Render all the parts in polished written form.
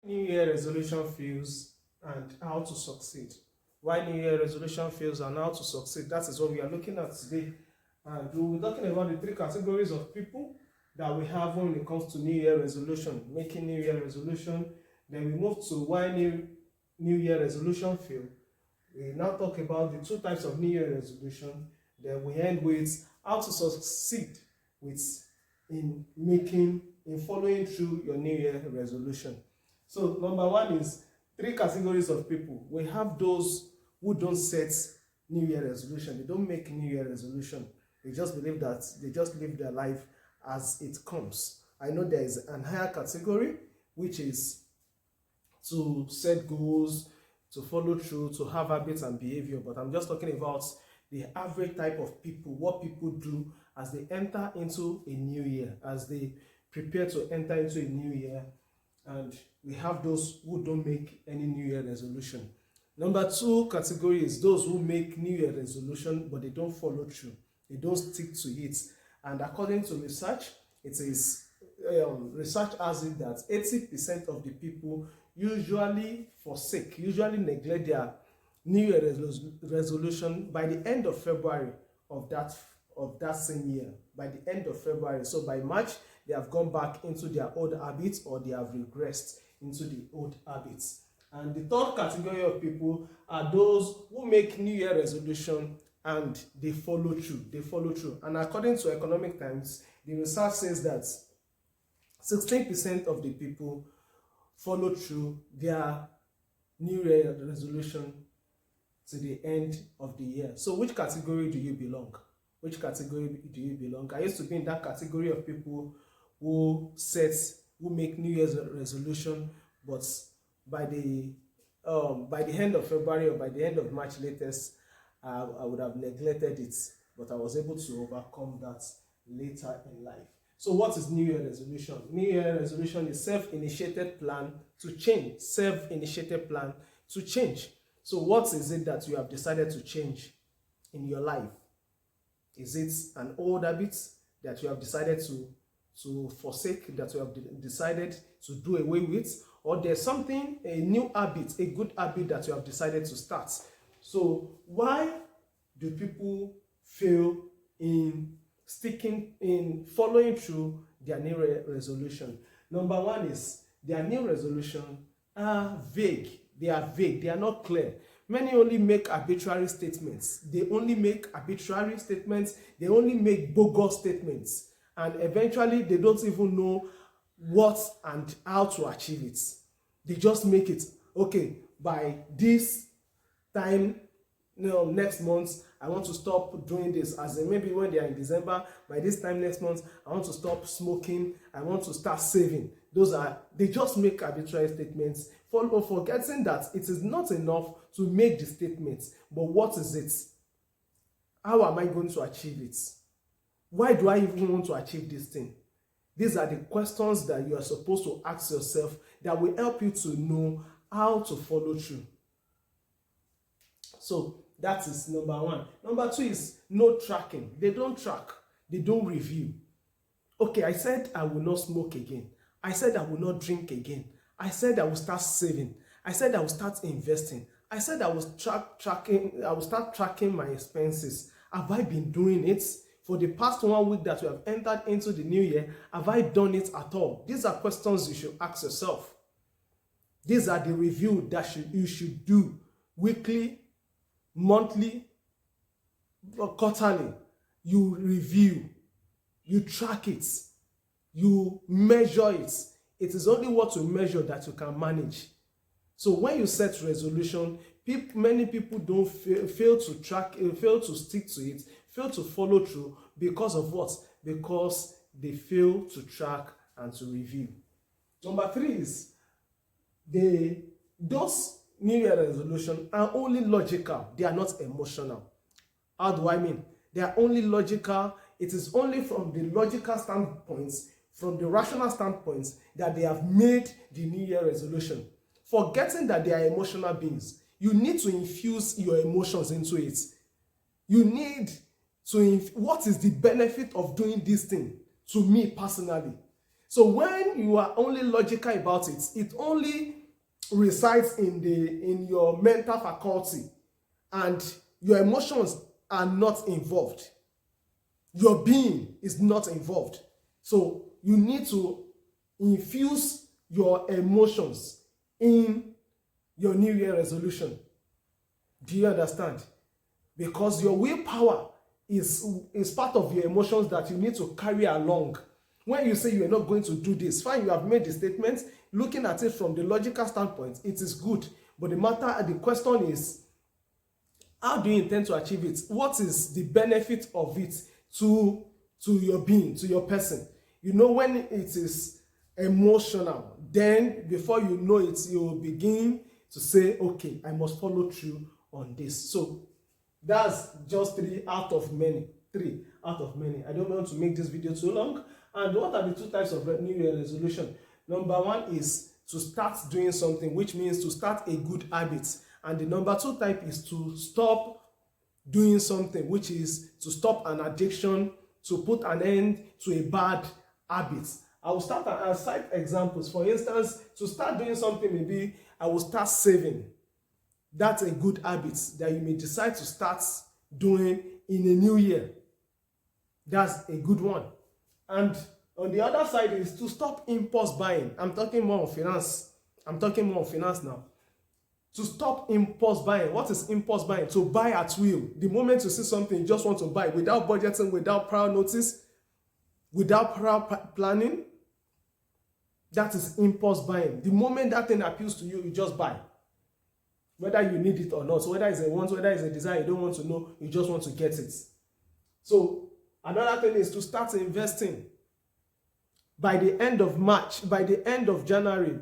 New Year resolution fails and how to succeed. Why New Year resolution fails and how to succeed. That is what we are looking at today. And we'll be talking about the three categories of people that we have when it comes to New Year resolution, making New Year resolution. Then we move to why New Year resolution fail. We now talk about the two types of New Year resolution. Then we end with how to succeed in following through your New Year resolution. So number one is three categories of people. We have those who don't set New Year resolution. They don't make New Year resolution. They just believe that they just live their life as it comes. I know there is an higher category, which is to set goals, to follow through, to have habits and behavior. But I'm just talking about the average type of people, what people do as they enter into a new year, as they prepare to enter into a new year. And we have those who don't make any New Year resolution. Number two category is those who make New Year resolution, but they don't follow through. They don't stick to it. And according to research, it is research has it that 80% of the people usually neglect their New Year resolution by the end of February of that same year. By the end of February, so by March, they have gone back into their old habits or they have regressed into the old habits. And the third category of people are those who make New Year resolution and they follow through. And according to Economictimes, the research says that 16% of the people follow through their New Year resolution to the end of the year. So which category do you belong? Which category do you belong? I used to be in that category of people who make New Year's resolution, but by the end of February or by the end of March latest, I would have neglected it, but I was able to overcome that later in life. So what is New Year resolution? New Year resolution is self-initiated plan to change. Self-initiated plan to change. So what is it that you have decided to change in your life? Is it an old habit that you have decided to forsake, that you have decided to do away with? Or there's something, a new habit, a good habit that you have decided to start? So why do people fail in following through their new resolution? Number one is their new resolution are vague. They are vague. They are not clear. Many only make arbitrary statements. They only make bogus statements. And eventually, they don't even know what and how to achieve it. They just make it, okay, by this time, next month, I want to stop doing this. As in maybe when they are in December, by this time next month, I want to stop smoking. I want to start saving. They just make arbitrary statements, forgetting that it is not enough to make the statements, but what is it? How am I going to achieve it? Why do I even want to achieve this thing? These are the questions that you are supposed to ask yourself that will help you to know how to follow through. So that is number one. Number two is no tracking. They don't track. They don't review. Okay, I said I will not smoke again. I said I will not drink again. I said I will start saving. I said I will start investing. I said I will start tracking my expenses. Have I been doing it? For the past 1 week that we have entered into the new year, have I done it at all? These are questions you should ask yourself. These are the review that you should do weekly, monthly, or quarterly. You review, you track it, you measure it. It is only what you measure that you can manage. So when you set resolution, many people don't fail to track, fail to stick to it, fail to follow through because of what? Because they fail to track and to review. Number three is those New Year resolutions are only logical. They are not emotional. How do I mean? They are only logical. It is only from the logical standpoints, from the rational standpoints, that they have made the New Year resolution. Forgetting that they are emotional beings. You need to infuse your emotions into it. You need to, what is the benefit of doing this thing to me personally? So when you are only logical about it, it only resides in your mental faculty, and your emotions are not involved. Your being is not involved. So you need to infuse your emotions in your New Year resolution. Do you understand? Because your willpower is part of your emotions that you need to carry along. When you say you are not going to do this, fine, you have made the statement. Looking at it from the logical standpoint, it is good. But the question is, how do you intend to achieve it? What is the benefit of it to your being, to your person? You know, when it is emotional, then before you know it, you will begin to say, okay, I must follow through on this. So that's just 3 out of many. 3 out of many. I don't want to make this video too long. And what are the 2 types of New Year resolution? Number 1 is to start doing something, which means to start a good habit. And the number 2 type is to stop doing something, which is to stop an addiction, to put an end to a bad habit. I will start and cite examples. For instance, to start doing something, maybe I will start saving. That's a good habit that you may decide to start doing in a new year. That's a good one. And on the other side is to stop impulse buying. I'm talking more of finance. Now. To stop impulse buying. What is impulse buying? To buy at will. The moment you see something, you just want to buy without budgeting, without prior notice, without prior planning. That is impulse buying. The moment that thing appeals to you, you just buy. Whether you need it or not. So whether it's a want, whether it's a desire, you don't want to know, you just want to get it. So another thing is to start investing. By the end of March, by the end of January,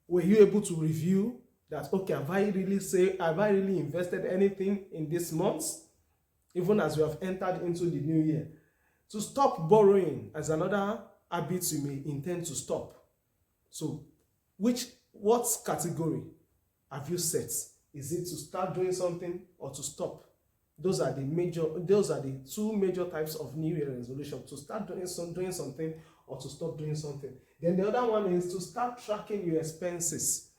were you able to review that, okay, have I really invested anything in this month? Even as we have entered into the new year. To stop borrowing as another habit you may intend to stop. So what category have you set? Is it to start doing something or to stop? Those are the 2 major types of New Year resolution: to start doing something or to stop doing something. Then the other one is to start tracking your expenses.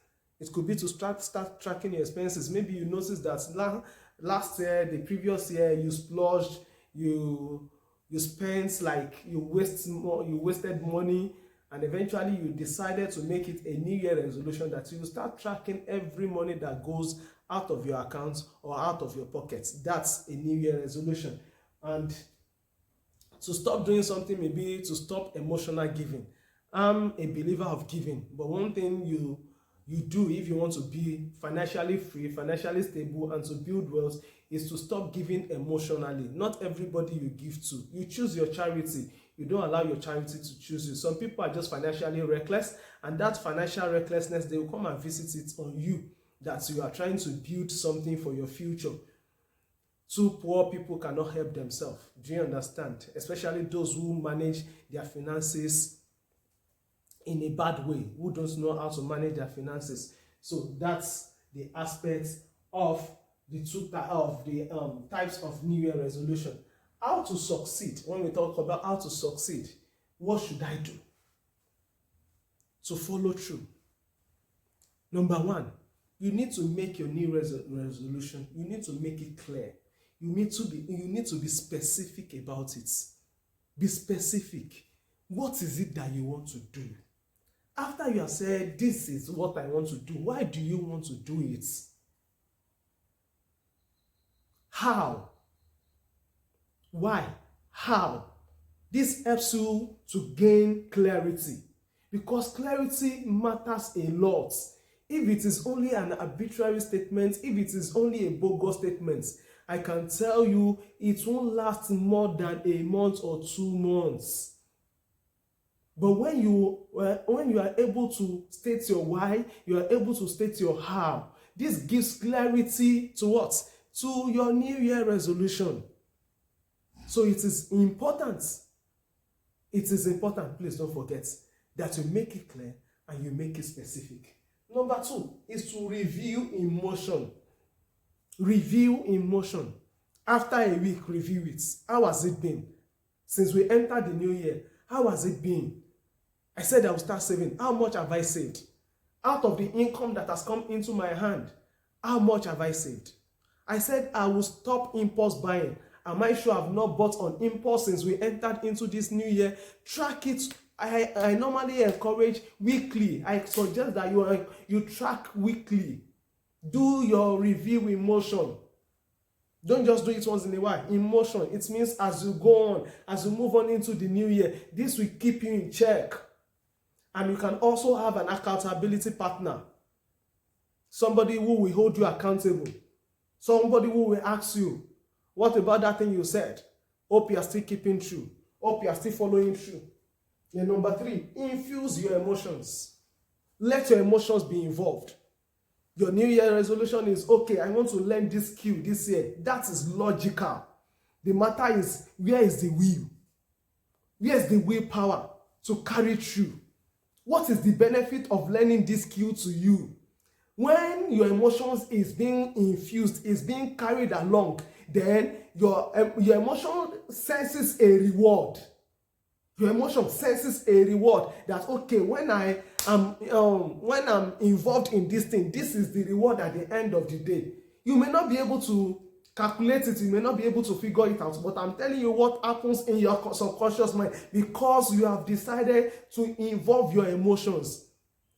It could be to start tracking your expenses. Maybe you notice that last year, the previous year, you splurged, you spent, like, you wasted money, and eventually you decided to make it a New Year resolution that you will start tracking every money that goes out of your accounts or out of your pockets. That's a New Year resolution. And to stop doing something, maybe to stop emotional giving. I'm a believer of giving, but one thing you do if you want to be financially free, financially stable, and to build wealth is to stop giving emotionally. Not everybody you give to. You choose your charity. You don't allow your charity to choose you. Some people are just financially reckless, and that financial recklessness, they will come and visit it on you, that you are trying to build something for your future. 2 poor people cannot help themselves. Do you understand? Especially those who manage their finances in a bad way, who don't know how to manage their finances. So that's the aspect of the types of New Year resolution. How to succeed? When we talk about how to succeed, what should I do to follow through? Number 1, you need to make your new resolution. You need to make it clear. You need to be specific about it. Be specific. What is it that you want to do? After you have said, this is what I want to do, why do you want to do it? How? Why? How? This helps you to gain clarity, because clarity matters a lot. If it is only an arbitrary statement, if it is only a bogus statement, I can tell you it won't last more than a month or 2 months. But when you are able to state your why, you are able to state your how. This gives clarity to what? To your New Year resolution. So it is important. Please don't forget that you make it clear and you make it specific. Number 2 is to review emotion. Review emotion. After a week, review it. How has it been? Since we entered the new year, how has it been? I said I will start saving. How much have I saved? Out of the income that has come into my hand, how much have I saved? I said I will stop impulse buying. Am I sure I've not bought on impulse since we entered into this new year? Track it. I normally encourage weekly. I suggest that you track weekly. Do your review in motion. Don't just do it once in a while. In motion. It means as you go on, as you move on into the new year, this will keep you in check. And you can also have an accountability partner. Somebody who will hold you accountable. Somebody who will ask you, what about that thing you said? Hope you are still keeping true. Hope you are still following through. And number 3, infuse your emotions. Let your emotions be involved. Your New Year resolution is, okay, I want to learn this skill this year. That is logical. The matter is, where is the will? Where is the willpower to carry through? What is the benefit of learning this skill to you? When your emotions is being infused, is being carried along, then your emotion senses a reward. Your emotion senses a reward that, okay, when I'm involved in this thing, this is the reward at the end of the day. You may not be able to calculate it, you may not be able to figure it out, but I'm telling you what happens in your subconscious mind because you have decided to involve your emotions.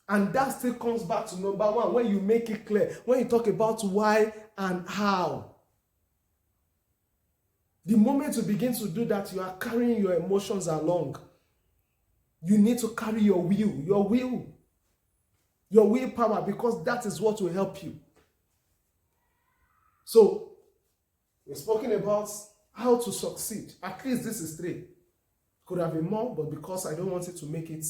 And that still comes back to number 1, when you make it clear, when you talk about why and how. The moment you begin to do that, you are carrying your emotions along. You need to carry your willpower, because that is what will help you. So, we've spoken about how to succeed. At least this is 3. Could have been more, but because I don't want it to make it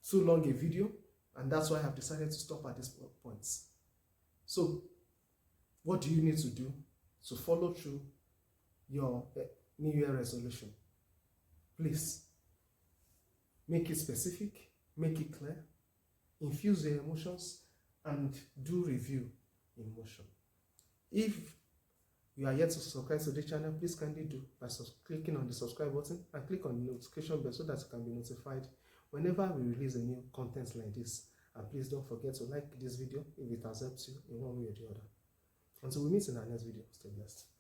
too long a video, and that's why I have decided to stop at these points. So, what do you need to do to follow through your New Year resolution? Please, make it specific, make it clear, infuse your emotions, and do review in motion. If you are yet to subscribe to the channel, please kindly do by clicking on the subscribe button and click on the notification bell so that you can be notified whenever we release a new content like this. And please don't forget to like this video if it has helped you in one way or the other. Until we meet in our next video, stay blessed.